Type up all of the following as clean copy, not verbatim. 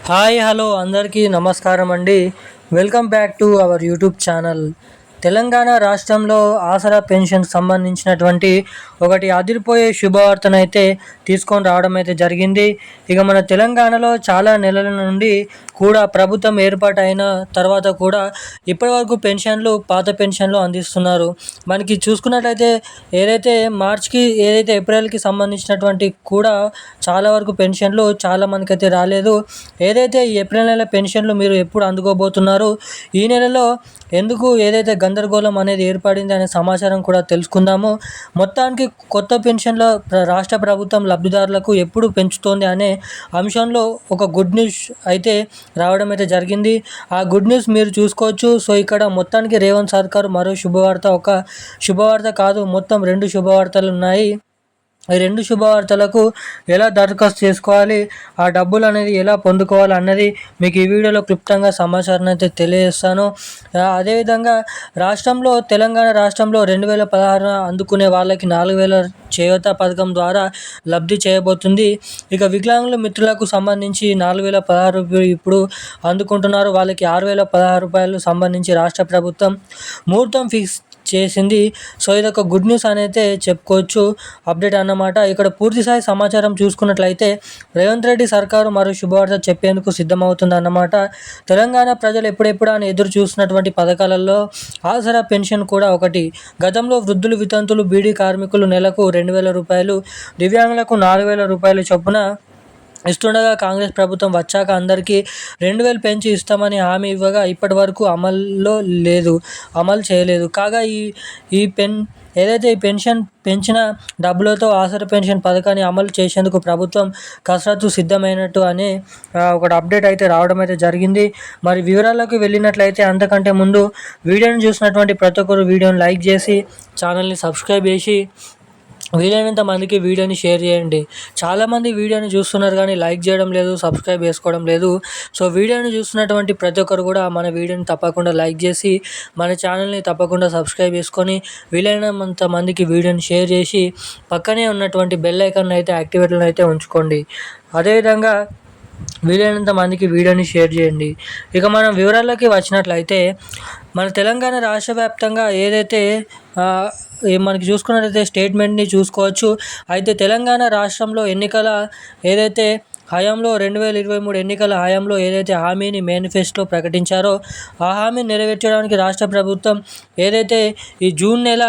Hi hello అందరికీ నమస్కారం అండి. Welcome back to our YouTube channel. Telangana రాష్ట్రంలో ఆసరా పెన్షన్ సంబంధించినటువంటి ఒకటి అదిరిపోయే శుభవార్తనైతే తీసుకొని రావడం అయితే జరిగింది. ఇక మన తెలంగాణలో చాలా నెలల నుండి కూడా ప్రభుత్వం ఏర్పాటైన తర్వాత కూడా ఇప్పటివరకు పెన్షన్లు పాత పెన్షన్లు అందిస్తున్నారు. మనకి చూసుకున్నట్లయితే ఏదైతే మార్చ్కి ఏదైతే ఏప్రిల్కి సంబంధించినటువంటి కూడా చాలా వరకు పెన్షన్లు చాలా మనకైతే రాలేదు. ఏదైతే ఈ ఏప్రిల్ నెల పెన్షన్లు మీరు ఎప్పుడు అందుకోబోతున్నారు, ఈ నెలలో ఎందుకు ఏదైతే గందరగోళం అనేది ఏర్పడింది అనే సమాచారం కూడా తెలుసుకుందాము. మొత్తానికి కొత్త పెన్షన్ల రాష్ట్ర ప్రభుత్వం లబ్ధిదారులకు ఎప్పుడు పెంచుతోంది అనే అంశంలో ఒక గుడ్ న్యూస్ అయితే రావడం అయితే జరిగింది. ఆ గుడ్ న్యూస్ మీరు చూసుకోవచ్చు. సో ఇక్కడ మొత్తానికి రేవంత్ సర్కార్ మరో శుభవార్త, ఒక శుభవార్త కాదు మొత్తం 2 శుభవార్తలు ఉన్నాయి. ఈ 2 శుభవార్తలకు ఎలా దరఖాస్తు చేసుకోవాలి, ఆ డబ్బులు అనేది ఎలా పొందుకోవాలి అన్నది మీకు ఈ వీడియోలో క్లుప్తంగా సమాచారం అయితే తెలియజేస్తాను. అదేవిధంగా తెలంగాణ రాష్ట్రంలో 2016 అందుకునే వాళ్ళకి 4000 చేయూత పథకం ద్వారా లబ్ధి చేయబోతుంది. ఇక వికలాంగుల మిత్రులకు సంబంధించి 4016 ఇప్పుడు అందుకుంటున్నారు. వాళ్ళకి 6016 సంబంధించి రాష్ట్ర ప్రభుత్వం ముహూర్తం ఫిక్స్ చేసింది. సో ఇదొక గుడ్ న్యూస్ అనేది చెప్పుకోవచ్చు, అప్డేట్ అన్నమాట. ఇక్కడ పూర్తిస్థాయి సమాచారం చూసుకున్నట్లయితే రేవంత్ రెడ్డి సర్కారు మరో శుభవార్త చెప్పేందుకు సిద్ధమవుతుంది అన్నమాట. తెలంగాణ ప్రజలు ఎప్పుడెప్పుడు అని ఎదురు చూసినటువంటి పథకాలలో ఆసరా పెన్షన్ కూడా ఒకటి. గతంలో వృద్ధులు, వితంతులు, బీడీ కార్మికులు నెలకు 2000 రూపాయలు, దివ్యాంగులకు 4000 రూపాయలు చొప్పున ఇస్తుండగా కాంగ్రెస్ ప్రభుత్వం వచ్చాక అందరికీ 2000 పెంచి ఇస్తామని హామీ ఇవ్వగా ఇప్పటి వరకు అమలు చేయలేదు. కాగా ఏదైతే ఈ పెన్షన్ పెంచిన డబ్బులతో ఆసరా పెన్షన్ పథకాన్ని అమలు చేసేందుకు ప్రభుత్వం కసరత్తు సిద్ధమైనట్టు అనే ఒకటి అప్డేట్ అయితే రావడం అయితే జరిగింది. మరి వివరాల్లోకి వెళ్ళినట్లయితే అంతకంటే ముందు వీడియోని చూసినటువంటి ప్రతి ఒక్కరు వీడియోని లైక్ చేసి ఛానల్ని సబ్స్క్రైబ్ చేసి వీలైనంత మందికి వీడియోని షేర్ చేయండి. చాలామంది వీడియోని చూస్తున్నారు కానీ లైక్ చేయడం లేదు, సబ్స్క్రైబ్ చేసుకోవడం లేదు. సో వీడియోని చూస్తున్నటువంటి ప్రతి ఒక్కరు కూడా మన వీడియోని తప్పకుండా లైక్ చేసి మన ఛానల్ని తప్పకుండా సబ్స్క్రైబ్ చేసుకొని వీలైనంత మందికి వీడియోని షేర్ చేసి పక్కనే ఉన్నటువంటి బెల్ ఐకాన్ అయితే యాక్టివేట్లో అయితే ఉంచుకోండి. అదేవిధంగా వీలైనంత మందికి వీడియోని షేర్ చేయండి. ఇక మనం వివరాల్లోకి వచ్చినట్లయితే మన తెలంగాణ రాష్ట్ర వ్యాప్తంగా ఏదైతే మనకి చూసుకున్నట్లయితే స్టేట్మెంట్ని చూసుకోవచ్చు. అయితే తెలంగాణ రాష్ట్రంలో ఎన్నికల ఏదైతే హయాంలో 2023 ఎన్నికల హయాంలో ఏదైతే హామీని మేనిఫెస్టోలో ప్రకటించారో ఆ హామీని నెరవేర్చడానికి రాష్ట్ర ప్రభుత్వం ఏదైతే ఈ జూన్ నెల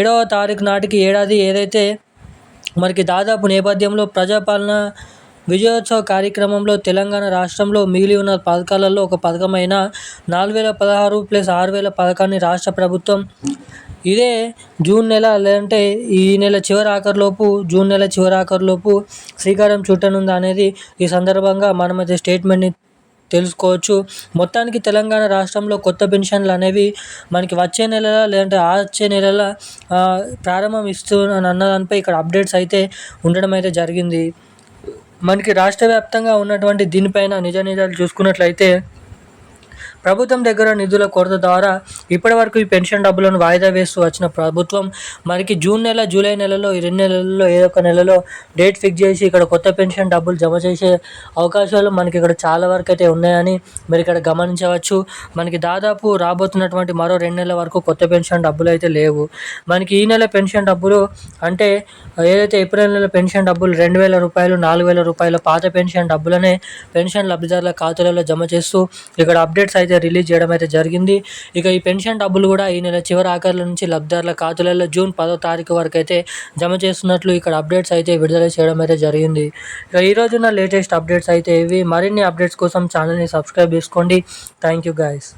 7వ తారీఖు నాటికి ఏడాది ఏదైతే మనకి దాదాపు నేపథ్యంలో ప్రజాపాలన విజయోత్సవ కార్యక్రమంలో తెలంగాణ రాష్ట్రంలో మిగిలి ఉన్న పథకాలలో ఒక పథకమైన 4016 + 6000 పథకాన్ని రాష్ట్ర ప్రభుత్వం ఇదే జూన్ నెల లేదంటే ఈ నెల జూన్ నెల చివరి ఆఖరులోపు శ్రీకారం చుట్టనుంది అనేది ఈ సందర్భంగా మనమైతే స్టేట్మెంట్ని తెలుసుకోవచ్చు. మొత్తానికి తెలంగాణ రాష్ట్రంలో కొత్త పెన్షన్లు అనేవి మనకి వచ్చే నెల లేదంటే వచ్చే నెలల ప్రారంభం అన్న దానిపై ఇక్కడ అప్డేట్స్ అయితే ఉండడం అయితే జరిగింది. మనకి రాష్ట్ర వ్యాప్తంగా ఉన్నటువంటి దీనిపైన నిజాలు చూసుకున్నట్లయితే ప్రభుత్వం దగ్గర నిధుల కొరత ద్వారా ఇప్పటివరకు ఈ పెన్షన్ డబ్బులను వాయిదా వేస్తూ వచ్చిన ప్రభుత్వం మనకి జూన్ నెల, జూలై నెలలో ఈ 2 నెలల్లో ఏదో ఒక నెలలో డేట్ ఫిక్స్ చేసి ఇక్కడ కొత్త పెన్షన్ డబ్బులు జమ చేసే అవకాశాలు మనకి ఇక్కడ చాలా వరకు అయితే ఉన్నాయని మీరు ఇక్కడ గమనించవచ్చు. మనకి దాదాపు రాబోతున్నటువంటి మరో 2 నెలల వరకు కొత్త పెన్షన్ డబ్బులు అయితే లేవు. మనకి ఈ నెల పెన్షన్ డబ్బులు అంటే ఏదైతే ఏప్రిల్ నెల పెన్షన్ డబ్బులు 2000 రూపాయలు, 4000 రూపాయల పాత పెన్షన్ డబ్బులనే పెన్షన్ లబ్ధిదారుల ఖాతాలలో జమ చేస్తూ ఇక్కడ అప్డేట్స్ అయితే రిలీజ్ చేయడం అయితే జరిగింది. ఇక ఈ పెన్షన్ డబ్బులు కూడా ఈ నెల చివరి ఆఖరుల నుంచి లబ్ధిదారుల ఖాతాలలో జూన్ 10వ తారీఖు వరకు అయితే జమ చేస్తున్నట్లు ఇక్కడ అప్డేట్స్ అయితే విడుదల చేయడం అయితే జరిగింది. ఇక ఈ రోజున లేటెస్ట్ అప్డేట్స్ అయితే ఇవి. మరిన్ని అప్డేట్స్ కోసం ఛానల్ని సబ్స్క్రైబ్ చేసుకోండి. Thank you guys.